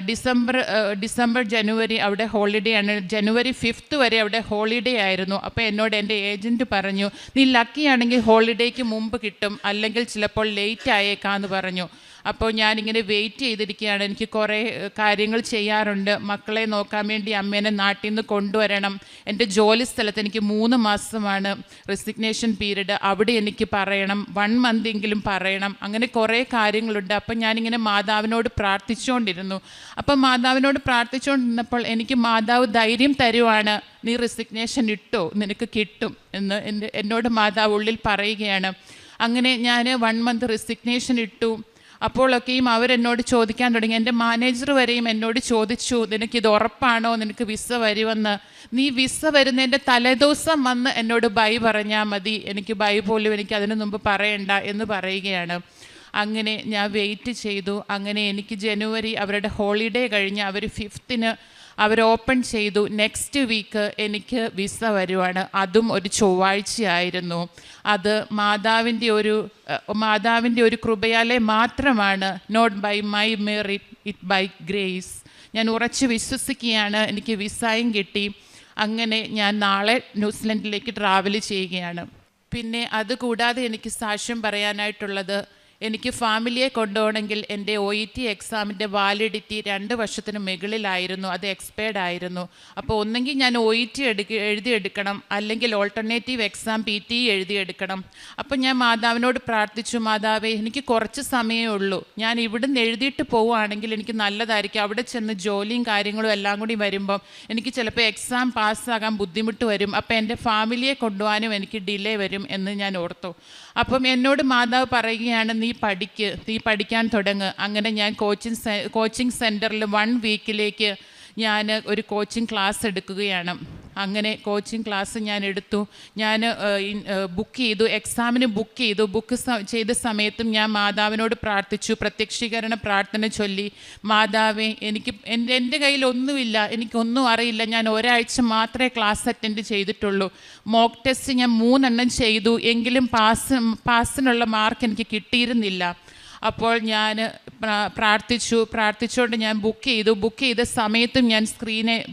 ഡിസംബർ ജനുവരി അവിടെ ഹോളിഡേ ആണ്. ജനുവരി 5 വരെ അവിടെ ഹോളിഡേ ആയിരുന്നു. അപ്പോൾ എന്നോട് എൻ്റെ ഏജൻറ്റ് പറഞ്ഞു, നീ ലക്കി ആണെങ്കിൽ ഹോളിഡേക്ക് മുമ്പ് കിട്ടും, അല്ലെങ്കിൽ ചിലപ്പോൾ ലേറ്റ് ആയേക്കാന്ന് പറഞ്ഞു. അപ്പോൾ ഞാനിങ്ങനെ വെയിറ്റ് ചെയ്തിരിക്കുകയാണ്. എനിക്ക് കുറേ കാര്യങ്ങൾ ചെയ്യാറുണ്ട്. മക്കളെ നോക്കാൻ വേണ്ടി അമ്മേനെ നാട്ടിൽ നിന്ന് കൊണ്ടുവരണം. എൻ്റെ ജോലി സ്ഥലത്ത് എനിക്ക് 3 മാസമാണ് റെസിഗ്നേഷൻ പീരീഡ്. അവിടെ എനിക്ക് പറയണം, 1 മന്ത് എങ്കിലും പറയണം. അങ്ങനെ കുറേ കാര്യങ്ങളുണ്ട്. അപ്പം ഞാനിങ്ങനെ മാതാവിനോട് പ്രാർത്ഥിച്ചുകൊണ്ടിരുന്നു. അപ്പം മാതാവിനോട് പ്രാർത്ഥിച്ചുകൊണ്ടിരുന്നപ്പോൾ എനിക്ക് മാതാവ് ധൈര്യം തരുവാണ്, നീ റെസിഗ്നേഷൻ ഇട്ടോ, നിനക്ക് കിട്ടും എന്ന് എന്നോട് മാതാവ് ഉള്ളിൽ പറയുകയാണ്. അങ്ങനെ ഞാൻ 1 മന്ത് റെസിഗ്നേഷൻ ഇട്ടു. അപ്പോഴൊക്കെയും അവരെന്നോട് ചോദിക്കാൻ തുടങ്ങി. എൻ്റെ മാനേജർ വരെയും എന്നോട് ചോദിച്ചു, നിനക്കിത് ഉറപ്പാണോ, നിനക്ക് വിസ വരുമെന്ന്. നീ വിസ വരുന്നതിൻ്റെ തലേദിവസം വന്ന് എന്നോട് ബൈ പറഞ്ഞാൽ മതി, എനിക്ക് ബൈ പോലും എനിക്ക് അതിനു മുമ്പ് പറയണ്ട എന്ന് പറയുകയാണ്. അങ്ങനെ ഞാൻ വെയിറ്റ് ചെയ്തു. അങ്ങനെ എനിക്ക് ജനുവരി അവരുടെ ഹോളിഡേ കഴിഞ്ഞ് അവർ 5th അവർ ഓപ്പൺ ചെയ്തു. നെക്സ്റ്റ് വീക്ക് എനിക്ക് വിസ വരുവാണ്. അതും ഒരു ചൊവ്വാഴ്ചയായിരുന്നു. അത് മാതാവിൻ്റെ ഒരു കൃപയാലെ മാത്രമാണ്. Not by my merit, it by grace. ഞാൻ ഉറച്ചു വിശ്വസിക്കുകയാണ്. എനിക്ക് വിസയും കിട്ടി. അങ്ങനെ ഞാൻ നാളെ ന്യൂസിലൻഡിലേക്ക് ട്രാവൽ ചെയ്യുകയാണ്. പിന്നെ അതുകൂടാതെ എനിക്ക് സാക്ഷ്യം പറയാനായിട്ടുള്ളത്, എനിക്ക് ഫാമിലിയെ കൊണ്ടുപോകണമെങ്കിൽ എൻ്റെ OET എക്സാമിൻ്റെ വാലിഡിറ്റി 2 വർഷത്തിന് മുകളിലായിരുന്നു. അത് എക്സ്പയർഡ് ആയിരുന്നു. അപ്പോൾ ഒന്നെങ്കിൽ ഞാൻ OET എഴുതിയെടുക്കണം, അല്ലെങ്കിൽ ഓൾട്ടർനേറ്റീവ് എക്സാം PTE എഴുതിയെടുക്കണം. അപ്പോൾ ഞാൻ മാതാവിനോട് പ്രാർത്ഥിച്ചു, മാതാവേ എനിക്ക് കുറച്ച് സമയമേ ഉള്ളൂ, ഞാൻ ഇവിടുന്ന് എഴുതിയിട്ട് പോവുകയാണെങ്കിൽ എനിക്ക് നല്ലതായിരിക്കും. അവിടെ ചെന്ന് ജോലിയും കാര്യങ്ങളും എല്ലാം കൂടി വരുമ്പം എനിക്ക് ചിലപ്പോൾ എക്സാം പാസ്സാകാൻ ബുദ്ധിമുട്ട് വരും. അപ്പോൾ എൻ്റെ ഫാമിലിയെ കൊണ്ടുപോകാനും എനിക്ക് ഡിലേ വരും എന്ന് ഞാൻ ഓർത്തു. അപ്പം എന്നോട് മാതാവ് പറയുകയാണ്, നീ പഠിക്കാൻ തുടങ്ങ്. അങ്ങനെ ഞാൻ കോച്ചിങ് സെൻറ്ററിൽ 1 വീക്കിലേക്ക് ഞാൻ ഒരു കോച്ചിങ് ക്ലാസ് എടുക്കുകയാണ്. അങ്ങനെ കോച്ചിങ് ക്ലാസ് ഞാൻ എടുത്തു. ഞാൻ ബുക്ക് ചെയ്തു, എക്സാമിന് ബുക്ക് ചെയ്തു. ചെയ്ത സമയത്തും ഞാൻ മാതാവിനോട് പ്രാർത്ഥിച്ചു, പ്രത്യക്ഷീകരണ പ്രാർത്ഥന ചൊല്ലി, മാതാവേ എൻ്റെ കയ്യിൽ ഒന്നുമില്ല, എനിക്കൊന്നും അറിയില്ല, ഞാൻ ഒരാഴ്ച മാത്രമേ ക്ലാസ് അറ്റൻഡ് ചെയ്തിട്ടുള്ളൂ. മോക്ക് ടെസ്റ്റ് ഞാൻ 3 ചെയ്തു, എങ്കിലും പാസിനുള്ള മാർക്ക് എനിക്ക് കിട്ടിയിരുന്നില്ല. അപ്പോൾ ഞാൻ പ്രാർത്ഥിച്ചുകൊണ്ട് ഞാൻ ബുക്ക് ചെയ്ത സമയത്തും ഞാൻ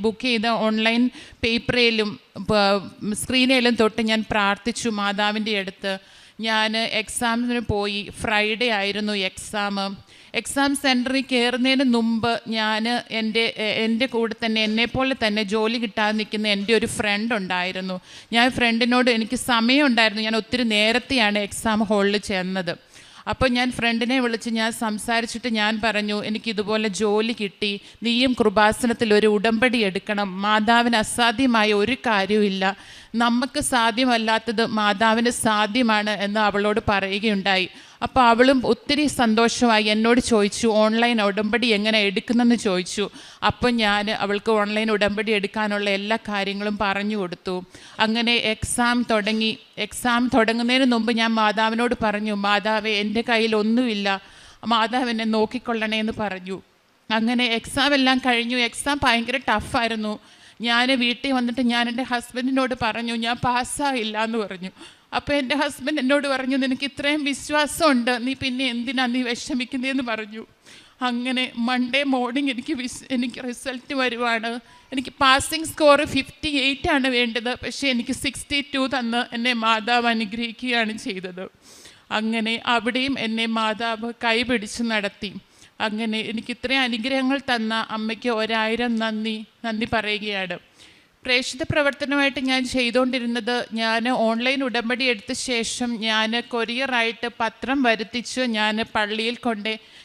ബുക്ക് ചെയ്ത ഓൺലൈൻ പേപ്പറിലും സ്ക്രീനിലും തൊട്ട് ഞാൻ പ്രാർത്ഥിച്ചു മാതാവിൻ്റെ അടുത്ത്. ഞാൻ എക്സാമിന് പോയി. ഫ്രൈഡേ ആയിരുന്നു എക്സാം സെൻറ്ററിൽ കയറുന്നതിന് മുമ്പ് എൻ്റെ കൂടെ തന്നെ എന്നെപ്പോലെ തന്നെ ജോലി കിട്ടാതെ നിൽക്കുന്ന എൻ്റെ ഒരു ഫ്രണ്ട് ഉണ്ടായിരുന്നു. ഞാൻ ഫ്രണ്ടിനോട്, എനിക്ക് സമയമുണ്ടായിരുന്നു, ഞാൻ ഒത്തിരി നേരത്തെയാണ് എക്സാം ഹാളിൽ ചെന്നത്. അപ്പോൾ ഞാൻ ഫ്രണ്ടിനെ വിളിച്ച് ഞാൻ സംസാരിച്ചിട്ട് ഞാൻ പറഞ്ഞു, എനിക്കിതുപോലെ ജോലി കിട്ടി, നീയും കൃപാസനത്തിൽ ഒരു ഉടമ്പടി എടുക്കണം. മാതാവിന് അസാധ്യമായ ഒരു കാര്യവുമില്ല, നമുക്ക് സാധ്യമല്ലാത്തത് മാതാവിന് സാധ്യമാണ് എന്ന് അവളോട് പറയുകയുണ്ടായി. അപ്പോൾ അവളും ഒത്തിരി സന്തോഷമായി എന്നോട് ചോദിച്ചു, ഓൺലൈൻ ഉടമ്പടി എങ്ങനെ എടുക്കുന്നെന്ന് ചോദിച്ചു. അപ്പം ഞാൻ അവൾക്ക് ഓൺലൈൻ ഉടമ്പടി എടുക്കാനുള്ള എല്ലാ കാര്യങ്ങളും പറഞ്ഞു കൊടുത്തു. അങ്ങനെ എക്സാം തുടങ്ങുന്നതിന് മുമ്പ് ഞാൻ മാതാവിനോട് പറഞ്ഞു, മാതാവേ എൻ്റെ കയ്യിൽ ഒന്നുമില്ല, മാതാവ് എന്നെ നോക്കിക്കൊള്ളണേ എന്ന് പറഞ്ഞു. അങ്ങനെ എക്സാം എല്ലാം കഴിഞ്ഞു. എക്സാം ഭയങ്കര ടഫായിരുന്നു. ഞാൻ വീട്ടിൽ വന്നിട്ട് ഞാൻ എൻ്റെ ഹസ്ബൻഡിനോട് പറഞ്ഞു, ഞാൻ പാസ്സായില്ല എന്ന് പറഞ്ഞു. അപ്പോൾ എൻ്റെ ഹസ്ബൻഡ് എന്നോട് പറഞ്ഞു, നിനക്ക് ഇത്രയും വിശ്വാസമുണ്ട്, നീ പിന്നെ എന്തിനാ നീ വിഷമിക്കുന്നതെന്ന് പറഞ്ഞു. അങ്ങനെ മൺഡേ മോർണിംഗ് എനിക്ക് റിസൾട്ട് വരുവാണ്. എനിക്ക് പാസിംഗ് സ്കോർ 58 ആണ് വേണ്ടത്. പക്ഷേ എനിക്ക് 62 തന്ന് എന്നെ മാതാവ് അനുഗ്രഹിക്കുകയാണ് ചെയ്തത്. അങ്ങനെ അവിടെയും എന്നെ മാതാവ് കൈപിടിച്ച് നടത്തി. അങ്ങനെ എനിക്ക് ഇത്രയും അനുഗ്രഹങ്ങൾ തന്ന അമ്മയ്ക്ക് 1000 നന്ദി പറയുകയാണ്. പ്രേക്ഷിത പ്രവർത്തനമായിട്ട് ഞാൻ ചെയ്തുകൊണ്ടിരുന്നത്, ഞാൻ ഓൺലൈൻ ഉടമ്പടി എടുത്ത ശേഷം ഞാൻ കൊറിയറായിട്ട് പത്രം വരുത്തിച്ച് ഞാൻ പള്ളിയിൽ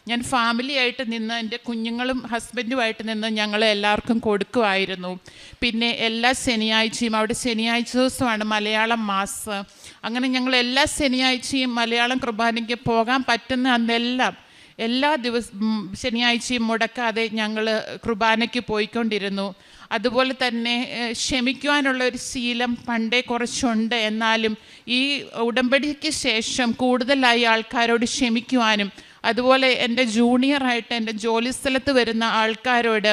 ഞാൻ ഫാമിലിയായിട്ട് നിന്ന് എൻ്റെ കുഞ്ഞുങ്ങളും ഹസ്ബൻഡുമായിട്ട് നിന്ന് ഞങ്ങൾ എല്ലാവർക്കും കൊടുക്കുമായിരുന്നു. പിന്നെ എല്ലാ ശനിയാഴ്ചയും, അവിടെ ശനിയാഴ്ച ദിവസമാണ് മലയാളം മാസ്. അങ്ങനെ ഞങ്ങൾ എല്ലാ ശനിയാഴ്ചയും മലയാളം കുർബാനയ്ക്ക് പോകാൻ പറ്റുന്ന അന്നെല്ലാം എല്ലാ ശനിയാഴ്ചയും മുടക്കാതെ ഞങ്ങൾ കുർബാനയ്ക്ക് പോയിക്കൊണ്ടിരുന്നു. അതുപോലെ തന്നെ ക്ഷമിക്കുവാനുള്ള ഒരു ശീലം പണ്ടേ കുറച്ചുണ്ട്. എന്നാലും ഈ ഉടമ്പടിക്ക് ശേഷം കൂടുതലായി ആൾക്കാരോട് ക്ഷമിക്കുവാനും, അതുപോലെ എൻ്റെ ജൂനിയറായിട്ട് എൻ്റെ ജോലി സ്ഥലത്ത് വരുന്ന ആൾക്കാരോട്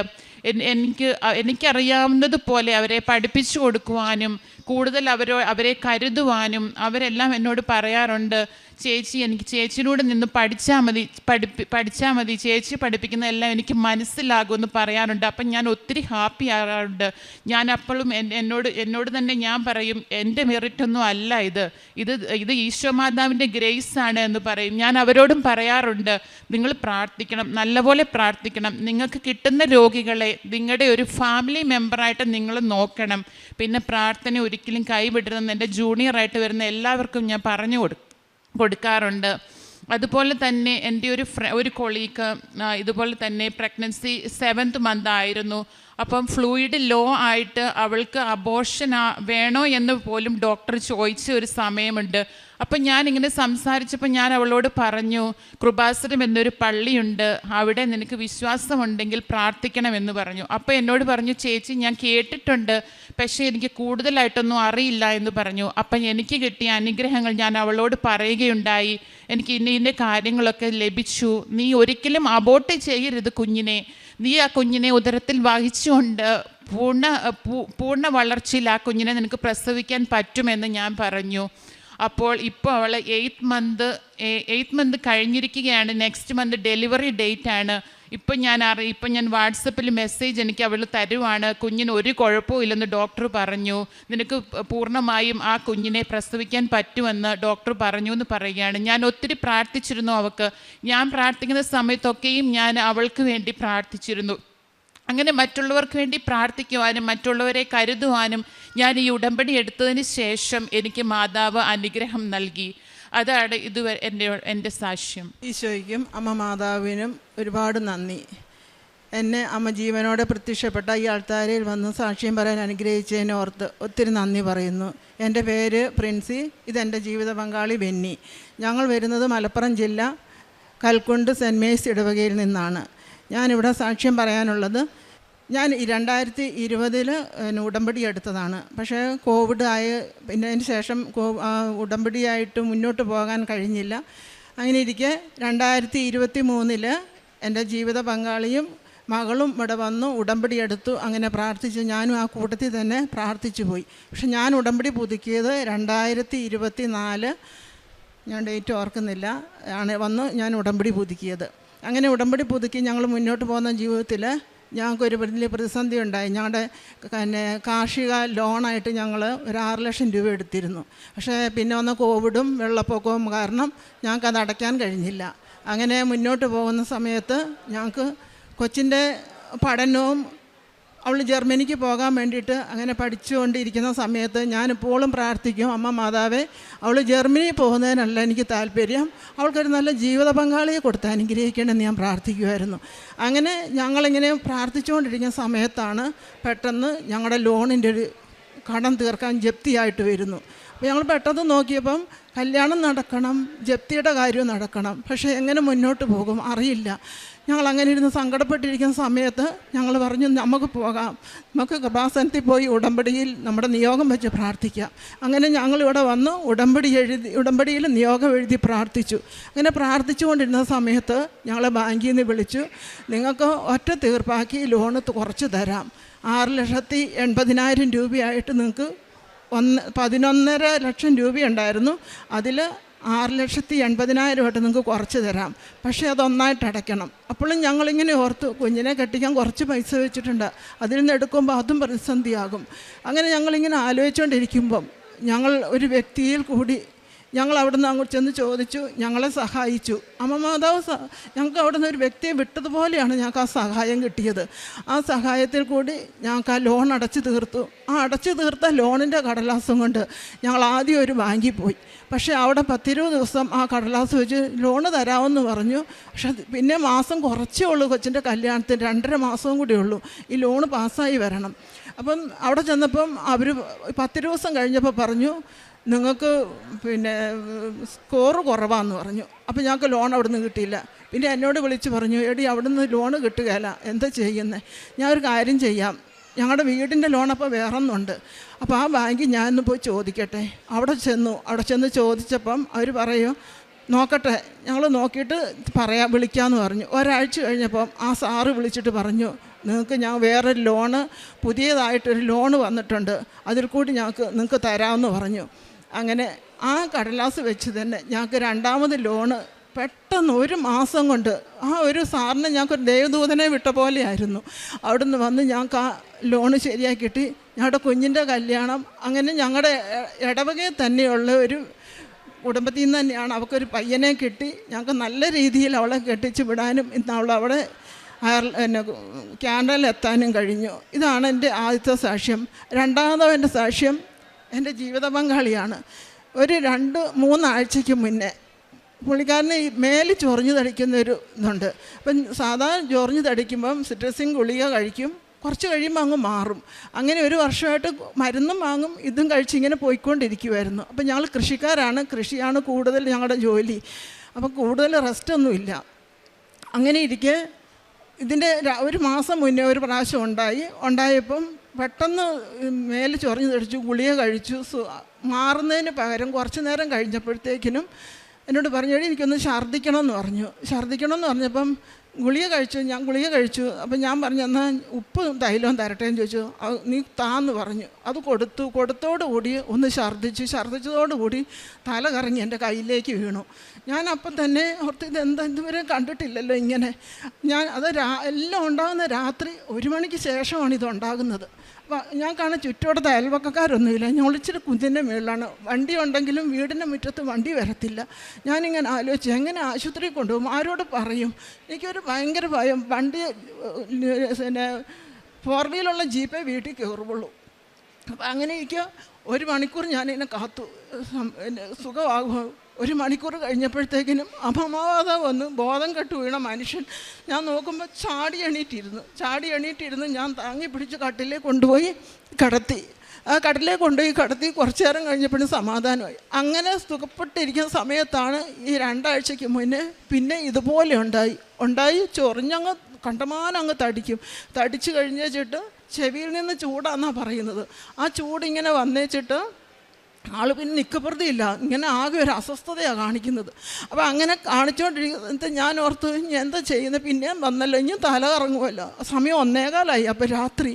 എനിക്കറിയാവുന്നതുപോലെ അവരെ പഠിപ്പിച്ചു കൊടുക്കുവാനും, കൂടുതൽ അവരെ കരുതുവാനും അവരെല്ലാം എന്നോട് പറയാറുണ്ട്, ചേച്ചി എനിക്ക് ചേച്ചിനോട് നിന്ന് പഠിച്ചാൽ മതി ചേച്ചി പഠിപ്പിക്കുന്ന എല്ലാം എനിക്ക് മനസ്സിലാകുമെന്ന് പറയാറുണ്ട്. അപ്പം ഞാൻ ഒത്തിരി ഹാപ്പി ആകാറുണ്ട്. ഞാൻ അപ്പോഴും എന്നോട് തന്നെ ഞാൻ പറയും, എൻ്റെ മെറിറ്റൊന്നും അല്ല ഇത് ഈശോ മാതാവിൻ്റെ ഗ്രേസാണ് എന്ന് പറയും. ഞാൻ അവരോടും പറയാറുണ്ട്, നിങ്ങൾ പ്രാർത്ഥിക്കണം, നല്ലപോലെ പ്രാർത്ഥിക്കണം. നിങ്ങൾക്ക് കിട്ടുന്ന രോഗികളെ നിങ്ങളുടെ ഒരു ഫാമിലി മെമ്പറായിട്ട് നിങ്ങൾ നോക്കണം. പിന്നെ പ്രാർത്ഥന ഒരിക്കലും കൈവിടരുതെന്ന് എൻ്റെ ജൂനിയറായിട്ട് വരുന്ന എല്ലാവർക്കും ഞാൻ പറഞ്ഞു കൊടുക്കാറുണ്ട്. അതുപോലെ തന്നെ എൻ്റെ ഒരു കൊളീഗ് ഇതുപോലെ തന്നെ പ്രഗ്നൻസി 7th month ആയിരുന്നു. അപ്പം ഫ്ലൂയിഡ് ലോ ആയിട്ട് അവൾക്ക് അബോർഷൻ വേണോ എന്ന് പോലും ഡോക്ടർ ചോദിച്ച ഒരു സമയമുണ്ട്. അപ്പം ഞാനിങ്ങനെ സംസാരിച്ചപ്പോൾ ഞാൻ അവളോട് പറഞ്ഞു, കൃപാസനം എന്നൊരു പള്ളിയുണ്ട്, അവിടെ നിനക്ക് വിശ്വാസമുണ്ടെങ്കിൽ പ്രാർത്ഥിക്കണമെന്ന് പറഞ്ഞു. അപ്പോൾ എന്നോട് പറഞ്ഞു, ചേച്ചി ഞാൻ കേട്ടിട്ടുണ്ട്, പക്ഷേ എനിക്ക് കൂടുതലായിട്ടൊന്നും അറിയില്ല എന്ന് പറഞ്ഞു. അപ്പം എനിക്ക് കിട്ടിയ അനുഗ്രഹങ്ങൾ ഞാൻ അവളോട് പറയുകയുണ്ടായി. എനിക്ക് ഇന്ന കാര്യങ്ങളൊക്കെ ലഭിച്ചു. നീ ഒരിക്കലും അബോർട്ട് ചെയ്യരുത് കുഞ്ഞിനെ. നീ ആ കുഞ്ഞിനെ ഉദരത്തിൽ വഹിച്ചുകൊണ്ട് പൂർണ്ണ വളർച്ചയിൽ ആ കുഞ്ഞിനെ നിനക്ക് പ്രസവിക്കാൻ പറ്റുമെന്ന് ഞാൻ പറഞ്ഞു. അപ്പോൾ ഇപ്പോൾ അവൾ 8th month കഴിഞ്ഞിരിക്കുകയാണ്. നെക്സ്റ്റ് മന്ത് ഡെലിവറി ഡേറ്റ് ആണ്. ഇപ്പം ഞാൻ വാട്സപ്പിൽ മെസ്സേജ് എനിക്ക് അവൾ തരുവാണ്, കുഞ്ഞിന് ഒരു കുഴപ്പവും ഇല്ലെന്ന് ഡോക്ടർ പറഞ്ഞു, നിനക്ക് പൂർണ്ണമായും ആ കുഞ്ഞിനെ പ്രസവിക്കാൻ പറ്റുമെന്ന് ഡോക്ടർ പറഞ്ഞു എന്ന് പറയുകയാണ്. ഞാൻ ഒത്തിരി പ്രാർത്ഥിച്ചിരുന്നു അവൾക്ക്. ഞാൻ പ്രാർത്ഥിക്കുന്ന സമയത്തൊക്കെയും ഞാൻ അവൾക്ക് വേണ്ടി പ്രാർത്ഥിച്ചിരുന്നു. അങ്ങനെ മറ്റുള്ളവർക്ക് വേണ്ടി പ്രാർത്ഥിക്കുവാനും മറ്റുള്ളവരെ കരുതുവാനും ഞാൻ ഈ ഉടമ്പടി എടുത്തതിന് ശേഷം എനിക്ക് മാതാവ് അനുഗ്രഹം നൽകി. അതാണ് ഇതുവരെ എൻ്റെ സാക്ഷ്യം. ഈശോയ്ക്കും അമ്മ മാതാവിനും ഒരുപാട് നന്ദി. എന്നെ അമ്മ ജീവനോടെ പ്രത്യക്ഷപ്പെട്ട ഈ ആൾത്താരയിൽ വന്ന് സാക്ഷ്യം പറയാൻ അനുഗ്രഹിച്ചതിനെ ഓർത്ത് ഒത്തിരി നന്ദി പറയുന്നു. എൻ്റെ പേര് പ്രിൻസി, ഇതെൻ്റെ ജീവിത പങ്കാളി ബെന്നി. ഞങ്ങൾ വരുന്നത് മലപ്പുറം ജില്ല കൽക്കുണ്ട് സെൻറ്റ് മേരീസ് ഇടവകയിൽ നിന്നാണ്. ഞാനിവിടെ സാക്ഷ്യം പറയാനുള്ളത്, ഞാൻ 2020 ഉടമ്പടി എടുത്തതാണ്. പക്ഷേ കോവിഡ് ആയി പിന്നെ അതിന് ശേഷം ഉടമ്പടിയായിട്ട് മുന്നോട്ട് പോകാൻ കഴിഞ്ഞില്ല. അങ്ങനെ ഇരിക്കെ 2023 എൻ്റെ ജീവിത പങ്കാളിയും മകളും ഇവിടെ വന്നു ഉടമ്പടി എടുത്തു. അങ്ങനെ പ്രാർത്ഥിച്ചു. ഞാനും ആ കൂട്ടത്തിൽ തന്നെ പ്രാർത്ഥിച്ചു പോയി. പക്ഷെ ഞാൻ ഉടമ്പടി പുതുക്കിയത് 2024, ഞാൻ ഡേറ്റ് ഓർക്കുന്നില്ല, വന്ന് ഞാൻ ഉടമ്പടി പുതുക്കിയത്. അങ്ങനെ ഉടമ്പടി പുതുക്കി ഞങ്ങൾ മുന്നോട്ട് പോകുന്ന ജീവിതത്തിൽ ഞങ്ങൾക്കൊരു വലിയ പ്രതിസന്ധി ഉണ്ടായി. ഞങ്ങളുടെ കാർഷിക ലോണായിട്ട് ഞങ്ങൾ ഒരു 6 ലക്ഷം രൂപ എടുത്തിരുന്നു. പക്ഷേ പിന്നെ വന്ന കോവിഡും വെള്ളപ്പൊക്കവും കാരണം ഞങ്ങൾക്കത് അടയ്ക്കാൻ കഴിഞ്ഞില്ല. അങ്ങനെ മുന്നോട്ട് പോകുന്ന സമയത്ത് ഞങ്ങൾക്ക് കൊച്ചിൻ്റെ പഠനവും, അവൾ ജർമ്മനിക്ക് പോകാൻ വേണ്ടിയിട്ട് അങ്ങനെ പഠിച്ചുകൊണ്ടിരിക്കുന്ന സമയത്ത് ഞാനിപ്പോഴും പ്രാർത്ഥിക്കും, അമ്മ മാതാവേ, അവൾ ജർമ്മനി പോകുന്നതിനല്ല എനിക്ക് താല്പര്യം, അവൾക്കൊരു നല്ല ജീവിത പങ്കാളിയെ കൊടുത്ത് അനുഗ്രഹിക്കണമെന്ന് ഞാൻ പ്രാർത്ഥിക്കുമായിരുന്നു. അങ്ങനെ ഞങ്ങളിങ്ങനെ പ്രാർത്ഥിച്ചുകൊണ്ടിരിക്കുന്ന സമയത്താണ് പെട്ടെന്ന് ഞങ്ങളുടെ ലോണിൻ്റെ ഒരു കടം തീർക്കാൻ ജപ്തിയായിട്ട് വരുന്നു. അപ്പോൾ ഞങ്ങൾ പെട്ടെന്ന് നോക്കിയപ്പം കല്യാണം നടക്കണം, ജപ്തിയുടെ കാര്യവും നടക്കണം, പക്ഷേ എങ്ങനെ മുന്നോട്ട് പോകും അറിയില്ല. ഞങ്ങളങ്ങനെ ഇരുന്ന് സങ്കടപ്പെട്ടിരിക്കുന്ന സമയത്ത് ഞങ്ങൾ പറഞ്ഞു, നമുക്ക് പോകാം, നമുക്ക് കൃപാസനത്തിൽ പോയി ഉടമ്പടിയിൽ നമ്മുടെ നിയോഗം വെച്ച് പ്രാർത്ഥിക്കാം. അങ്ങനെ ഞങ്ങളിവിടെ വന്ന് ഉടമ്പടിയിൽ നിയോഗം എഴുതി പ്രാർത്ഥിച്ചു. അങ്ങനെ പ്രാർത്ഥിച്ചുകൊണ്ടിരുന്ന സമയത്ത് ഞങ്ങളെ ബാങ്കിൽ നിന്ന് വിളിച്ചു, നിങ്ങൾക്ക് ഒറ്റ തീർപ്പാക്കി ലോണ് കുറച്ച് തരാം, 6,80,000 രൂപയായിട്ട് നിങ്ങൾക്ക് 11.5 ലക്ഷം രൂപയുണ്ടായിരുന്നു, അതിൽ 6,80,000 നിങ്ങൾക്ക് കുറച്ച് തരാം, പക്ഷേ അതൊന്നായിട്ട് അടയ്ക്കണം. അപ്പോഴും ഞങ്ങളിങ്ങനെ ഓർത്തു, കുഞ്ഞിനെ കെട്ടിക്കാൻ കുറച്ച് പൈസ വെച്ചിട്ടുണ്ട്, അതിൽ നിന്ന് എടുക്കുമ്പോൾ അതും പ്രതിസന്ധിയാകും. അങ്ങനെ ഞങ്ങളിങ്ങനെ ആലോചിച്ചുകൊണ്ടിരിക്കുമ്പം ഞങ്ങൾ ഒരു വ്യക്തിയിൽ കൂടി ഞങ്ങൾ അവിടെ നിന്ന് അങ്ങോട്ട് ചെന്ന് ചോദിച്ചു, ഞങ്ങളെ സഹായിച്ചു. അമ്മ മാതാവ് ഞങ്ങൾക്ക് അവിടെ നിന്ന് ഒരു വ്യക്തിയെ വിട്ടതുപോലെയാണ് ഞങ്ങൾക്ക് ആ സഹായം കിട്ടിയത്. ആ സഹായത്തിൽ കൂടി ഞങ്ങൾക്ക് ആ ലോൺ അടച്ചു തീർത്തു. ആ അടച്ചു തീർത്ത ലോണിൻ്റെ കടലാസും കൊണ്ട് ഞങ്ങൾ ആദ്യം ഒരു ബാങ്കിൽ പോയി. പക്ഷേ അവിടെ 10-20 ദിവസം ആ കടലാസ് വെച്ച് ലോണ് തരാമെന്ന് പറഞ്ഞു. പക്ഷെ പിന്നെ മാസം കുറച്ചേ ഉള്ളൂ, കൊച്ചിൻ്റെ കല്യാണത്തിന് 2.5 മാസവും കൂടി ഉള്ളൂ, ഈ ലോണ് പാസ്സായി വരണം. അപ്പം അവിടെ ചെന്നപ്പം അവർ 10 ദിവസം കഴിഞ്ഞപ്പോൾ പറഞ്ഞു, നിങ്ങൾക്ക് പിന്നെ സ്കോറ് കുറവാന്ന് പറഞ്ഞു. അപ്പോൾ ഞങ്ങൾക്ക് ലോൺ അവിടെ നിന്ന് കിട്ടിയില്ല. പിന്നെ എന്നോട് വിളിച്ച് പറഞ്ഞു, എടി അവിടെ നിന്ന് ലോണ് കിട്ടുകയില്ല, എന്താ ചെയ്യുന്നത്? ഞാൻ ഒരു കാര്യം ചെയ്യാം, ഞങ്ങളുടെ വീടിൻ്റെ ലോൺ അപ്പോൾ വേറൊന്നുണ്ട്, അപ്പോൾ ആ ബാങ്കിൽ ഞാനൊന്ന് പോയി ചോദിക്കട്ടെ. അവിടെ ചെന്ന് ചോദിച്ചപ്പം അവർ പറയും, നോക്കട്ടെ, ഞങ്ങൾ നോക്കിയിട്ട് വിളിക്കാമെന്ന് പറഞ്ഞു. ഒരാഴ്ച കഴിഞ്ഞപ്പം ആ സാറ് വിളിച്ചിട്ട് പറഞ്ഞു, നിങ്ങൾക്ക് ഞാൻ വേറൊരു ലോണ് പുതിയതായിട്ടൊരു ലോണ് വന്നിട്ടുണ്ട്, അതിൽ കൂടി നിങ്ങൾക്ക് തരാമെന്ന് പറഞ്ഞു. അങ്ങനെ ആ കടലാസ് വെച്ച് തന്നെ ഞങ്ങൾക്ക് രണ്ടാമത് ലോണ് പെട്ടെന്ന് 1 മാസം കൊണ്ട്, ആ ഒരു സാറിന് ഞങ്ങൾക്കൊരു ദേവദൂതനെ വിട്ട പോലെയായിരുന്നു. അവിടുന്ന് വന്ന് ഞങ്ങൾക്ക് ആ ലോണ് ശരിയാക്കിയിട്ട് ഞങ്ങളുടെ കുഞ്ഞിൻ്റെ കല്യാണം, അങ്ങനെ ഞങ്ങളുടെ ഇടവകയിൽ തന്നെയുള്ള ഒരു കുടുംബത്തിൽ നിന്ന് തന്നെയാണ് അവൾക്കൊരു പയ്യനെ കിട്ടി. ഞങ്ങൾക്ക് നല്ല രീതിയിൽ അവളെ കെട്ടിച്ച് വിടാനും ഇന്ന് അവളവിടെ കാനഡയിലെത്താനും കഴിഞ്ഞു. ഇതാണ് എൻ്റെ ആദ്യത്തെ സാക്ഷ്യം. രണ്ടാമത്തെ സാക്ഷ്യം എൻ്റെ ജീവിത പങ്കാളിയാണ്. ഒരു 2-3 ആഴ്ചയ്ക്ക് മുന്നേ പുള്ളിക്കാരന് ഈ മേല് ചൊറിഞ്ഞു തടിക്കുന്നൊരു ഇതുണ്ട്. അപ്പം സാധാരണ ചൊറിഞ്ഞു തടിക്കുമ്പം സിട്രസിൻ ഗുളിക കഴിക്കും, കുറച്ച് കഴിയുമ്പോൾ അങ്ങ് മാറും. അങ്ങനെ 1 വർഷമായിട്ട് മരുന്നും വാങ്ങും, ഇതും കഴിച്ച് ഇങ്ങനെ പോയിക്കൊണ്ടിരിക്കുമായിരുന്നു. അപ്പം ഞങ്ങൾ കൃഷിക്കാരാണ്, കൃഷിയാണ് കൂടുതൽ ഞങ്ങളുടെ ജോലി. അപ്പം കൂടുതൽ റെസ്റ്റൊന്നുമില്ല. അങ്ങനെ ഇരിക്കെ ഇതിൻ്റെ 1 മാസം മുന്നേ ഒരു പ്രാവശ്യം ഉണ്ടായപ്പം പെട്ടെന്ന് മേല് ചൊറിഞ്ഞു തടിച്ചു, ഗുളിക കഴിച്ചു. മാറുന്നതിന് പകരം കുറച്ച് നേരം കഴിഞ്ഞപ്പോഴത്തേക്കിനും എന്നോട് പറഞ്ഞു, എനിക്കൊന്ന് ഛർദ്ദിക്കണമെന്ന് പറഞ്ഞപ്പം ഗുളിക കഴിച്ചു. അപ്പം ഞാൻ പറഞ്ഞു, എന്നാൽ ഉപ്പും തൈലവും തരട്ടേന്ന് ചോദിച്ചു. നീ താന്ന് പറഞ്ഞു. അത് കൊടുത്തോടുകൂടി ഒന്ന് ഛർദ്ദിച്ചതോടുകൂടി തല കറങ്ങി എൻ്റെ കയ്യിലേക്ക് വീണു. ഞാൻ അപ്പം തന്നെ ഓർത്ത്, ഇതുവരെ കണ്ടിട്ടില്ലല്ലോ ഇങ്ങനെ. എല്ലാം ഉണ്ടാകുന്ന രാത്രി 1 മണിക്ക് ശേഷമാണ് ഇതുണ്ടാകുന്നത്. അപ്പം ഞാൻ കാണാൻ ചുറ്റോടത്തെ അയൽവക്കക്കാരൊന്നുമില്ല. ഞങ്ങൾ ഇച്ചിരി കുന്നിൻ്റെ മുകളിലാണ്. വണ്ടി ഉണ്ടെങ്കിലും വീടിൻ്റെ മുറ്റത്ത് വണ്ടി വരത്തില്ല. ഞാനിങ്ങനെ ആലോചിച്ച് എങ്ങനെ ആശുപത്രിയിൽ കൊണ്ടുപോകും, ആരോട് പറയും? എനിക്കൊരു ഭയങ്കര ഭയം. വണ്ടി 4 വീലുള്ള ജീപ്പേ വീട്ടിൽ കയറുള്ളൂ. അപ്പം അങ്ങനെ എനിക്ക് 1 മണിക്കൂർ ഞാനിങ്ങനെ കാത്തു, സുഖമാകുമോ. 1 മണിക്കൂർ കഴിഞ്ഞപ്പോഴത്തേക്കിനും അപമാദം വന്ന് ബോധം കെട്ട് വീണ മനുഷ്യൻ. ഞാൻ നോക്കുമ്പോൾ ചാടി എണീറ്റിരുന്ന് ഞാൻ താങ്ങി പിടിച്ച് കട്ടിലേക്ക് കൊണ്ടുപോയി കിടത്തി. ആ കട്ടിലേക്ക് കൊണ്ടുപോയി കിടത്തി കുറച്ച് നേരം കഴിഞ്ഞപ്പോഴും സമാധാനമായി. അങ്ങനെ സുഖപ്പെട്ടിരിക്കുന്ന സമയത്താണ് ഈ 2 ആഴ്ചയ്ക്ക് മുന്നേ പിന്നെ ഇതുപോലെ ഉണ്ടായി ചൊറിഞ്ഞങ്ങ് കണ്ടമാനം അങ്ങ് തടിച്ച് കഴിഞ്ഞേച്ചിട്ട് ചെവിയിൽ നിന്ന് ചൂടാന്നാണ് പറയുന്നത്. ആ ചൂടിങ്ങനെ വന്നേച്ചിട്ട് ആൾ പിന്നെ നിൽക്കപ്രതിയില്ല, ഇങ്ങനെ ആകെ ഒരു അസ്വസ്ഥതയാണ് കാണിക്കുന്നത്. അപ്പോൾ അങ്ങനെ കാണിച്ചുകൊണ്ടിരിക്കുന്നത് ഞാൻ ഓർത്തു, ഇനി എന്താ ചെയ്യുന്നത്, പിന്നെയും വന്നല്ലോ, ഇനി തല കറങ്ങുമല്ലോ. സമയം 1:15. അപ്പോൾ രാത്രി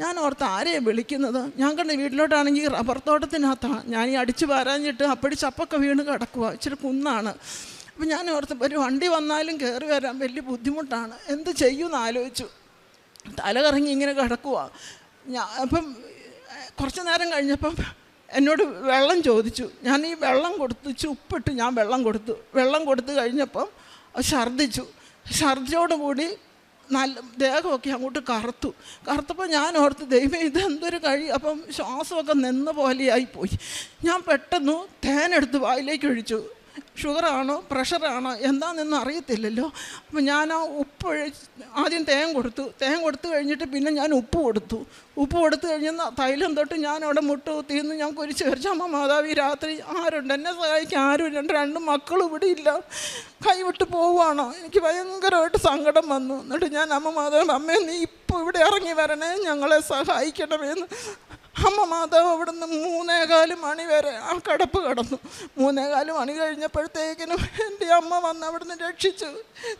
ഞാൻ ഓർത്ത് ആരെയാണ് വിളിക്കുന്നത്. ഞാൻ കണ്ട വീട്ടിലോട്ടാണെങ്കിൽ റബ്ബർ തോട്ടത്തിനകത്താണ്. ഞാൻ ഈ അടിച്ച് പാരാഞ്ഞിട്ട് അപ്പടി ചപ്പൊക്കെ വീണ് കിടക്കുക, ഇച്ചിരി കുന്നാണ്. അപ്പം ഞാൻ ഓർത്ത് ഒരു വണ്ടി വന്നാലും കയറി വരാൻ വലിയ ബുദ്ധിമുട്ടാണ്, എന്ത് ചെയ്യുമെന്ന് ആലോചിച്ചു. തല കറങ്ങി ഇങ്ങനെ കിടക്കുക. അപ്പം കുറച്ച് നേരം കഴിഞ്ഞപ്പം എന്നോട് വെള്ളം ചോദിച്ചു. ഞാൻ ഈ വെള്ളം കൊടുത്തു, ഉപ്പിട്ട് ഞാൻ വെള്ളം കൊടുത്തു കഴിഞ്ഞപ്പം ഛർദ്ദിച്ചോടുകൂടി നല്ല ദേഹമൊക്കെ അങ്ങോട്ട് കറുത്തപ്പോൾ ഞാൻ ഓർത്ത്, ദൈവം ഇതെന്തൊരു കഴി. അപ്പം ശ്വാസമൊക്കെ നിന്ന പോലെയായിപ്പോയി. ഞാൻ പെട്ടെന്ന് തേനെടുത്ത് വായിലേക്ക് ഒഴിച്ചു. ഷുഗറാണോ പ്രഷറാണോ എന്താണെന്നൊന്നും അറിയത്തില്ലല്ലോ. അപ്പം ഞാൻ ആ ആദ്യം തേൻ കൊടുത്തു കഴിഞ്ഞിട്ട് പിന്നെ ഞാൻ ഉപ്പ് കൊടുത്തു കഴിഞ്ഞ് തൈലം തൊട്ട് ഞാൻ അവിടെ മുട്ടുകുത്തിന്ന് ഞാൻ കുരിച്ച് വരച്ചു. അമ്മ മാതാവ്, ഈ രാത്രി ആരുണ്ട് എന്നെ സഹായിക്കാൻ? ആരും 2 മക്കളും ഇവിടെ ഇല്ല, കൈവിട്ട് പോവുകയാണോ? എനിക്ക് ഭയങ്കരമായിട്ട് സങ്കടം വന്നു. എന്നിട്ട് ഞാൻ അമ്മ മാതാവ്, അമ്മേ നീ ഇപ്പോൾ ഇവിടെ ഇറങ്ങി വരണേ, ഞങ്ങളെ സഹായിക്കണമെന്ന്. അമ്മ മാതാവ് അവിടുന്ന് 3:15 മണി വരെ ആ കിടപ്പ് കിടന്നു. 3:15 മണി കഴിഞ്ഞപ്പോഴത്തേക്കിനും എൻ്റെ അമ്മ വന്ന് അവിടുന്ന് രക്ഷിച്ചു,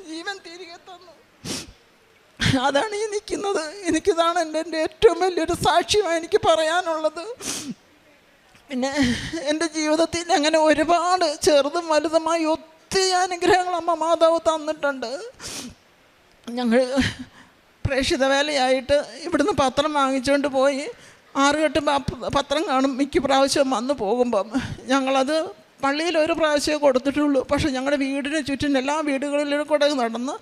ജീവൻ തിരികെ തന്നു. അതാണ് ഈ നിൽക്കുന്നത്. എനിക്കിതാണ് എൻ്റെ ഏറ്റവും വലിയൊരു സാക്ഷ്യമായി എനിക്ക് പറയാനുള്ളത്. പിന്നെ എൻ്റെ ജീവിതത്തിൽ അങ്ങനെ ഒരുപാട് ചെറുതും വലുതുമായി ഒത്തിരി അനുഗ്രഹങ്ങൾ അമ്മ മാതാവ് തന്നിട്ടുണ്ട്. ഞങ്ങൾ പ്രേക്ഷിത വേലയായിട്ട് ഇവിടുന്ന് പത്രം വാങ്ങിച്ചുകൊണ്ട് പോയി 6-8 പത്രം കാണും മിക്ക പ്രാവശ്യം വന്ന് പോകുമ്പം. ഞങ്ങളത് പള്ളിയിൽ 1 പ്രാവശ്യമേ കൊടുത്തിട്ടുള്ളൂ. പക്ഷേ ഞങ്ങളുടെ വീടിന് ചുറ്റും എല്ലാ വീടുകളിലും കൂടെ നടന്ന്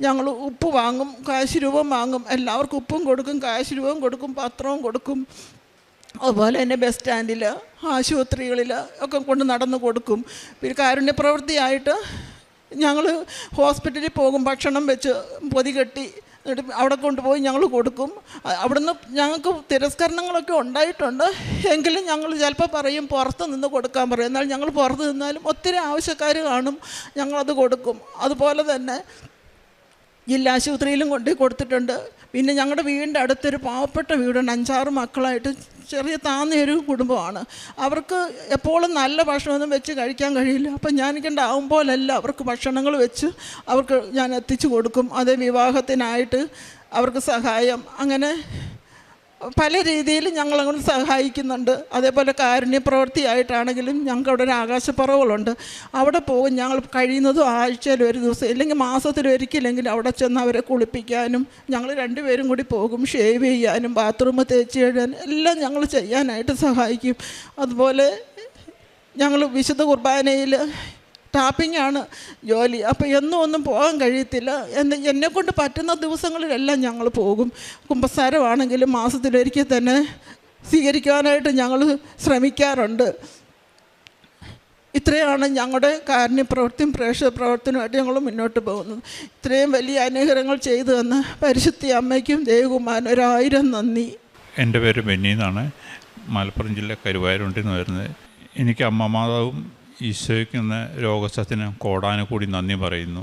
ഞങ്ങൾ ഉപ്പ് വാങ്ങും, കാശ് രൂപം വാങ്ങും. എല്ലാവർക്കും ഉപ്പും കൊടുക്കും, കാശ് രൂപം കൊടുക്കും, പത്രവും കൊടുക്കും. അതുപോലെ തന്നെ ബസ് സ്റ്റാൻഡിൽ, ആശുപത്രികളിൽ ഒക്കെ കൊണ്ട് നടന്ന് കൊടുക്കും. പിന്നെ കാരുണ്യ പ്രവൃത്തിയായിട്ട് ഞങ്ങൾ ഹോസ്പിറ്റലിൽ പോകും, ഭക്ഷണം വെച്ച് പൊതി കെട്ടി അവിടെ കൊണ്ടുപോയി ഞങ്ങൾ കൊടുക്കും. അവിടുന്ന് ഞങ്ങൾക്ക് തിരസ്കരണങ്ങളൊക്കെ ഉണ്ടായിട്ടുണ്ട്. എങ്കിലും ഞങ്ങൾ ചിലപ്പോൾ പറയും പുറത്ത് നിന്ന് കൊടുക്കാൻ പറയും. എന്നാൽ ഞങ്ങൾ പുറത്ത് നിന്നാലും ഒത്തിരി ആവശ്യക്കാർ കാണും, ഞങ്ങളത് കൊടുക്കും. അതുപോലെ തന്നെ ജില്ലാശുപത്രിയിലും കൊടുത്തിട്ടുണ്ട്. പിന്നെ ഞങ്ങളുടെ വീടിൻ്റെ അടുത്തൊരു പാവപ്പെട്ട വീടുണ്ട്, 5-6 മക്കളായിട്ട് ചെറിയ താന്നൊരു കുടുംബമാണ്. അവർക്ക് എപ്പോഴും നല്ല ഭക്ഷണമൊന്നും വെച്ച് കഴിക്കാൻ കഴിയില്ല. അപ്പം ഞാനിണ്ടാവുമ്പോഴല്ല അവർക്ക് ഭക്ഷണങ്ങൾ വെച്ച് അവർക്ക് ഞാൻ എത്തിച്ചു കൊടുക്കും. അത് വിവാഹത്തിനായിട്ട് അവർക്ക് സഹായം, അങ്ങനെ പല രീതിയിൽ ഞങ്ങളങ്ങോട്ട് സഹായിക്കുന്നുണ്ട്. അതേപോലെ കാരുണ്യ പ്രവൃത്തിയായിട്ടാണെങ്കിലും ഞങ്ങൾക്ക് അവിടെ ഒരു ആകാശപ്പുറവുകളുണ്ട്. അവിടെ പോകും. ഞങ്ങൾ കഴിയുന്നതും ആഴ്ചയിൽ ഒരു ദിവസം ഇല്ലെങ്കിൽ മാസത്തിൽ ഒരിക്കലെങ്കിലും അവിടെ ചെന്ന് അവരെ കുളിപ്പിക്കാനും, ഞങ്ങൾ രണ്ടുപേരും കൂടി പോകും. ഷേവ് ചെയ്യാനും ബാത്റൂം തേച്ച് കഴുകാനും എല്ലാം ഞങ്ങൾ ചെയ്യാനായിട്ട് സഹായിക്കും. അതുപോലെ ഞങ്ങൾ വിശുദ്ധ കുർബാനയിൽ ടാപ്പിങ്ങാണ് ജോലി. അപ്പോൾ എന്നും ഒന്നും പോകാൻ കഴിയത്തില്ല. എന്നെക്കൊണ്ട് പറ്റുന്ന ദിവസങ്ങളിലെല്ലാം ഞങ്ങൾ പോകും. കുമ്പസാരമാണെങ്കിലും മാസത്തിലൊരിക്കൽ തന്നെ സ്വീകരിക്കാനായിട്ട് ഞങ്ങൾ ശ്രമിക്കാറുണ്ട്. ഇത്രയാണ് ഞങ്ങളുടെ കാരുണ്യപ്രവൃത്തിയും പ്രേക്ഷക പ്രവർത്തനമായിട്ട് ഞങ്ങൾ മുന്നോട്ട് പോകുന്നത്. ഇത്രയും വലിയ അനുഗ്രഹങ്ങൾ ചെയ്തു തന്ന പരിശുദ്ധ അമ്മയ്ക്കും ദേവകുമാരൻ 1000 നന്ദി. എൻ്റെ പേര് ബെന്നി എന്നാണ്. മലപ്പുറം ജില്ല കരുവാരുണ്ടിൽ നിന്ന് വരുന്നത്. എനിക്ക് അമ്മ മാതാവും ഈശോയ്ക്കുന്ന രോഗശത്തിനും കോടാനുകൂടി നന്ദി പറയുന്നു.